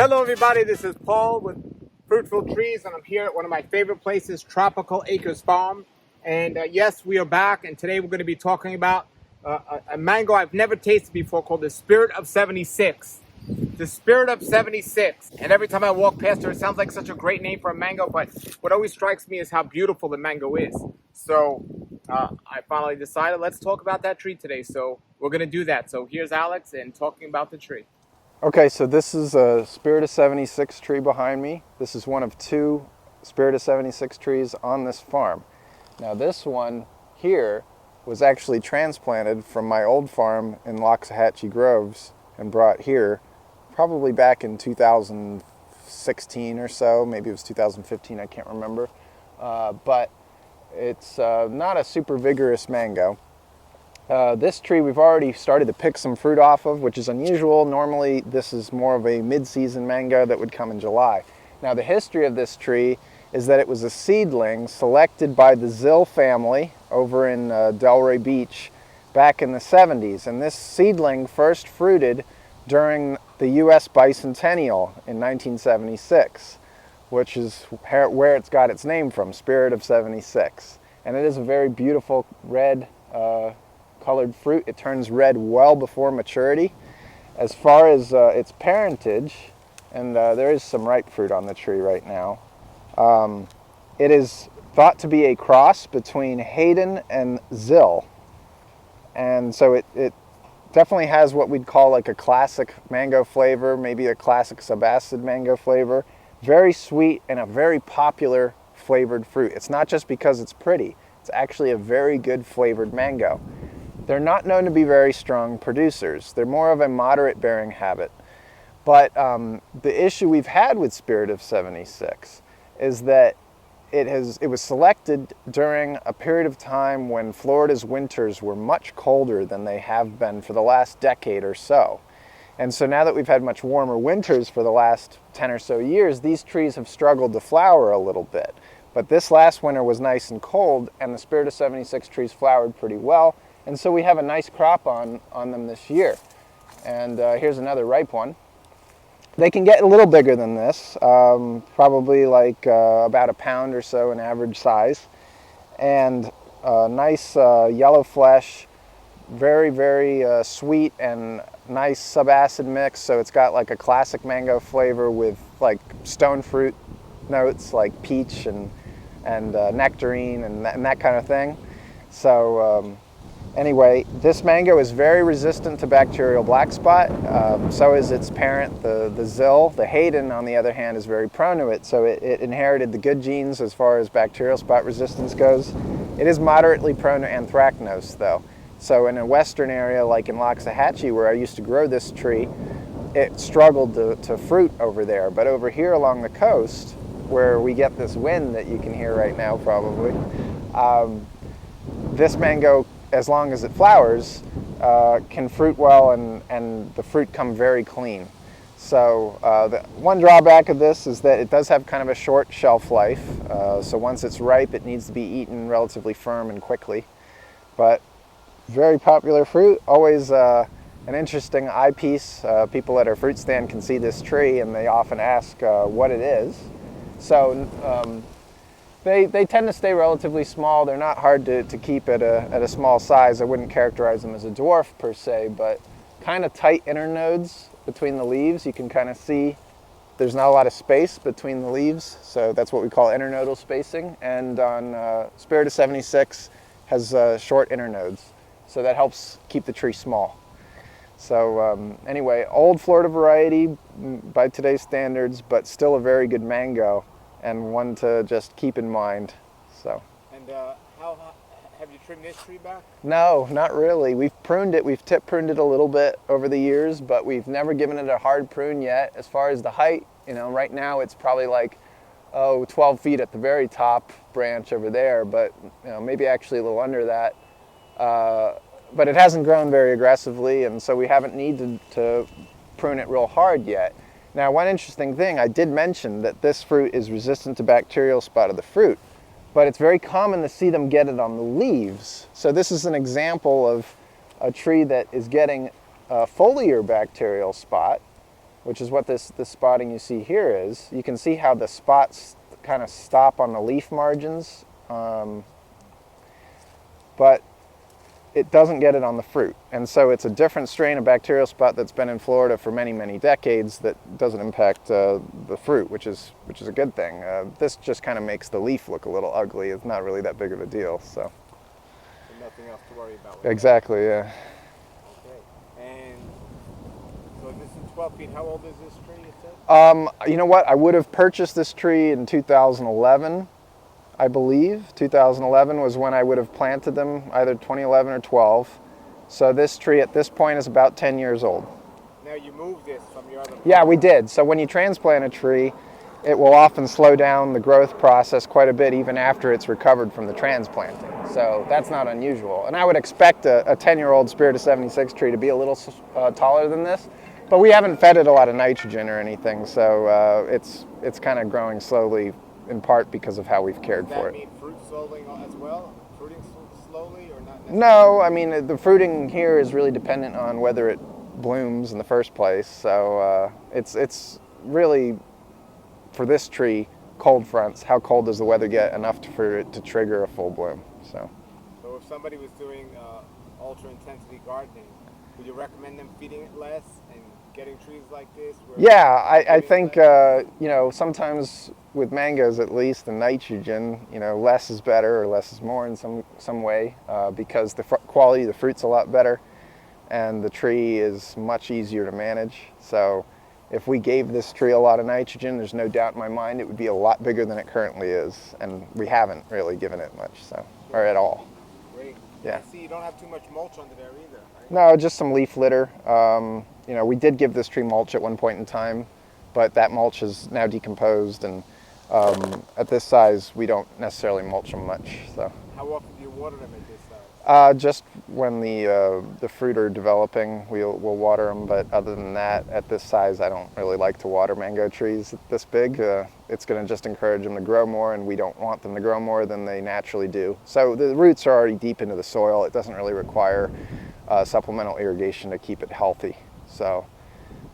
Hello everybody, this is Paul with Fruitful Trees, and I'm here at one of my favorite places, Tropical Acres Farm. And yes, we are back, and today we're going to be talking about a mango I've never tasted before called the Spirit of 76. The Spirit of 76. And every time I walk past her, it sounds like such a great name for a mango, but what always strikes me is how beautiful the mango is. So I finally decided, let's talk about that tree today. So we're going to do that. So here's Alex and talking about the tree. Okay, so this is a Spirit of 76 tree behind me. This is one of two Spirit of 76 trees on this farm. Now this one here was actually transplanted from my old farm in Loxahatchee Groves and brought here probably back in 2016 or so. Maybe it was 2015, I can't remember. But it's not a super vigorous mango. This tree we've already started to pick some fruit off of, which is unusual. Normally this is more of a mid-season mango that would come in July. Now the history of this tree is that it was a seedling selected by the Zill family over in Delray Beach back in the 70s. And this seedling first fruited during the US Bicentennial in 1976, which is where it's got its name from, Spirit of 76. And it is a very beautiful red colored fruit. It turns red well before maturity. As far as its parentage, and there is some ripe fruit on the tree right now, it is thought to be a cross between Haden and Zill. And so it definitely has what we'd call like a classic mango flavor, maybe a classic subacid mango flavor. Very sweet and a very popular flavored fruit. It's not just because it's pretty, it's actually a very good flavored mango. They're not known to be very strong producers. They're more of a moderate bearing habit. But the issue we've had with Spirit of 76 is that it was selected during a period of time when Florida's winters were much colder than they have been for the last decade or so. And so now that we've had much warmer winters for the last 10 or so years, these trees have struggled to flower a little bit. But this last winter was nice and cold, and the Spirit of 76 trees flowered pretty well. And so we have a nice crop on them this year. And here's another ripe one. They can get a little bigger than this, probably like about a pound or so in average size. And nice yellow flesh, very, very sweet and nice subacid mix. So it's got like a classic mango flavor with like stone fruit notes like peach and nectarine and that kind of thing. So anyway, this mango is very resistant to bacterial black spot. So is its parent, the Zill. The Haden, on the other hand, is very prone to it. So it inherited the good genes as far as bacterial spot resistance goes. It is moderately prone to anthracnose, though. So in a western area like in Loxahatchee, where I used to grow this tree, it struggled to fruit over there. But over here along the coast, where we get this wind that you can hear right now probably, this mango, as long as it flowers, can fruit well and the fruit come very clean. So the one drawback of this is that it does have kind of a short shelf life. So once it's ripe, it needs to be eaten relatively firm and quickly. But very popular fruit, always an interesting eyepiece. People at our fruit stand can see this tree and they often ask what it is. So they tend to stay relatively small. They're not hard to keep at a small size. I wouldn't characterize them as a dwarf per se, but kind of tight internodes between the leaves. You can kind of see there's not a lot of space between the leaves, so that's what we call internodal spacing. And on Spirit of 76 has short internodes, so that helps keep the tree small. So anyway, old Florida variety by today's standards, but still a very good mango, and one to just keep in mind. So. And how have you trimmed this tree back? No, not really. We've pruned it. We've tip pruned it a little bit over the years, but we've never given it a hard prune yet. As far as the height, right now it's probably like 12 feet at the very top branch over there, but maybe actually a little under that. But it hasn't grown very aggressively, and so we haven't needed to prune it real hard yet. Now, one interesting thing, I did mention that this fruit is resistant to bacterial spot of the fruit, but it's very common to see them get it on the leaves. So this is an example of a tree that is getting a foliar bacterial spot, which is what this spotting you see here is. You can see how the spots kind of stop on the leaf margins, but it doesn't get it on the fruit. And so it's a different strain of bacterial spot that's been in Florida for many, many decades that doesn't impact the fruit, which is a good thing. This just kind of makes the leaf look a little ugly. It's not really that big of a deal. So nothing else to worry about. Exactly, yeah. Okay. And so this is 12 feet. How old is this tree, you said? You know what? I would have purchased this tree in 2011. I believe 2011 was when I would have planted them, either 2011 or 12. So this tree at this point is about 10 years old. Now you moved this from your other. Yeah, we did. So when you transplant a tree, it will often slow down the growth process quite a bit even after it's recovered from the transplanting. So that's not unusual. And I would expect a 10-year-old Spirit of 76 tree to be a little taller than this, but we haven't fed it a lot of nitrogen or anything, so it's kind of growing slowly, in part because of how we've cared for it. Does that mean fruit slowly as well? Fruiting slowly or not necessarily? No, I mean, the fruiting here is really dependent on whether it blooms in the first place. So it's really, for this tree, cold fronts. How cold does the weather get enough for it to trigger a full bloom? So if somebody was doing ultra intensity gardening, would you recommend them feeding it less and getting trees like this? Yeah, I think you know, sometimes with mangoes at least, the nitrogen, you know, less is better or less is more in some way, because the quality of the fruit's a lot better and the tree is much easier to manage. So if we gave this tree a lot of nitrogen, there's no doubt in my mind it would be a lot bigger than it currently is, and we haven't really given it much, so, or at all. Great. Yeah. I see you don't have too much mulch under there either, right? No, just some leaf litter. You know, we did give this tree mulch at one point in time, but that mulch is now decomposed, and at this size, we don't necessarily mulch them much. So. How often do you water them at this size? Just when the fruit are developing, we'll water them. But other than that, at this size, I don't really like to water mango trees this big. It's going to just encourage them to grow more, and we don't want them to grow more than they naturally do. So the roots are already deep into the soil. It doesn't really require supplemental irrigation to keep it healthy. So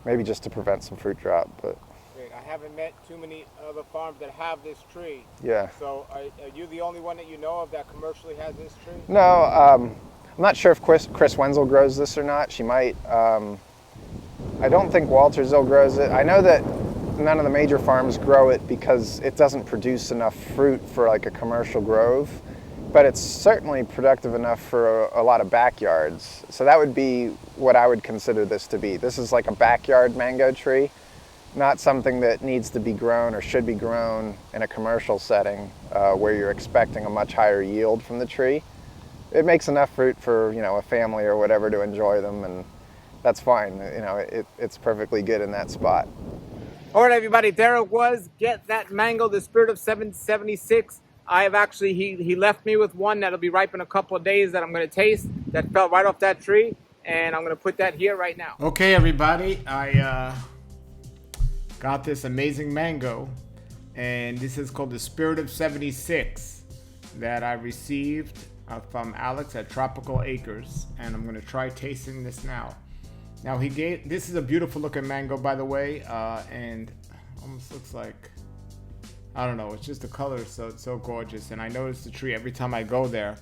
maybe just to prevent some fruit drop. But great. I haven't met too many other farms that have this tree. Yeah. So are you the only one that you know of that commercially has this tree? No, I'm not sure if Chris Wenzel grows this or not. She might. I don't think Walter Zill grows it. I know that none of the major farms grow it because it doesn't produce enough fruit for like a commercial grove, but it's certainly productive enough for a lot of backyards. So that would be what I would consider this to be. This is like a backyard mango tree, not something that needs to be grown or should be grown in a commercial setting where you're expecting a much higher yield from the tree. It makes enough fruit for, you know, a family or whatever to enjoy them, and that's fine. You know, it's perfectly good in that spot. All right, everybody, there it was. Get that mango, the Spirit of 776. I have actually, he left me with one that'll be ripe in a couple of days that I'm going to taste, that fell right off that tree, and I'm going to put that here right now. Okay, everybody, I got this amazing mango, and this is called the Spirit of 76 that I received from Alex at Tropical Acres, and I'm going to try tasting this now. Now this is a beautiful looking mango, by the way, and almost looks like, I don't know, it's just the color is so gorgeous, and I notice the tree every time I go there.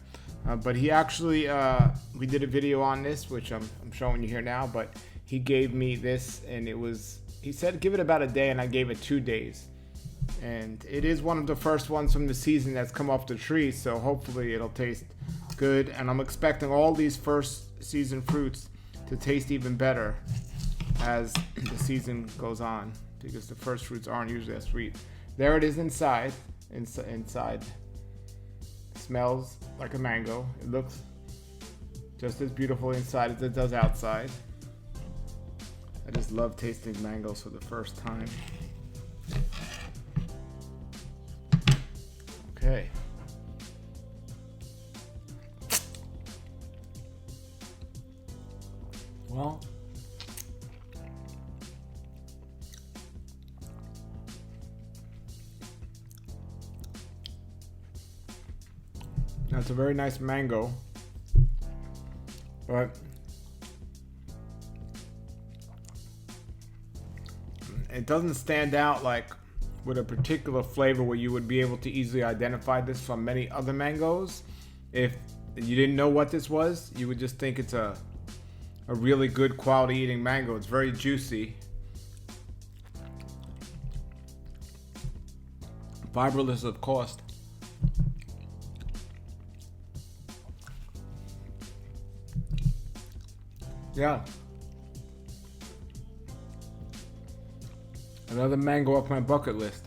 But he actually, we did a video on this, which I'm showing you here now, but he gave me this, and he said give it about a day, and I gave it 2 days. And it is one of the first ones from the season that's come off the tree, so hopefully it'll taste good. And I'm expecting all these first season fruits to taste even better as the season goes on, because the first fruits aren't usually as sweet. There it is inside. Inside. It smells like a mango. It looks just as beautiful inside as it does outside. I just love tasting mangoes for the first time. Okay. Well, that's a very nice mango, but It doesn't stand out like with a particular flavor where you would be able to easily identify this from many other mangoes. If you didn't know what this was, you would just think it's a really good quality eating mango. It's very juicy. Fiberless, of course. Yeah. Another mango off my bucket list.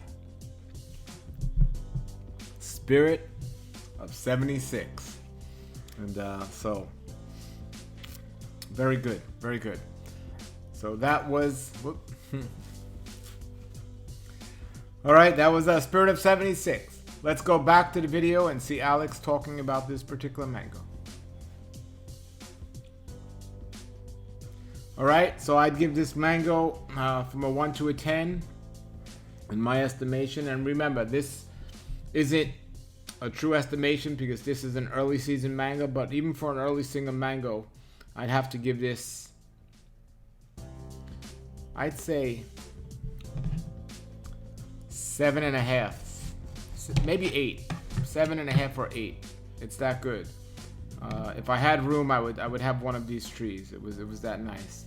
Spirit of 76. And so, very good, very good. So that was, all right, that was Spirit of 76. Let's go back to the video and see Alex talking about this particular mango. All right, so I'd give this mango from a 1 to a 10 in my estimation. And remember, this isn't a true estimation because this is an early season mango, but even for an early season mango, I'd have to give this, I'd say 7.5, maybe 8, 7.5 or 8. It's that good. If I had room, I would have one of these trees. It was that nice.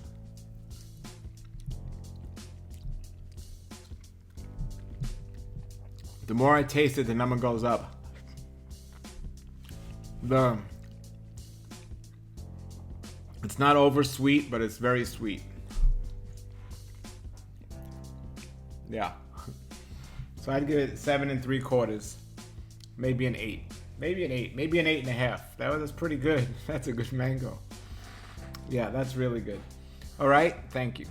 The more I taste it, the number goes up. It's not over sweet, but it's very sweet. Yeah. So I'd give it 7 3/4, maybe an 8, maybe an 8, maybe an 8.5. That's pretty good. That's a good mango. Yeah, that's really good. All right, thank you.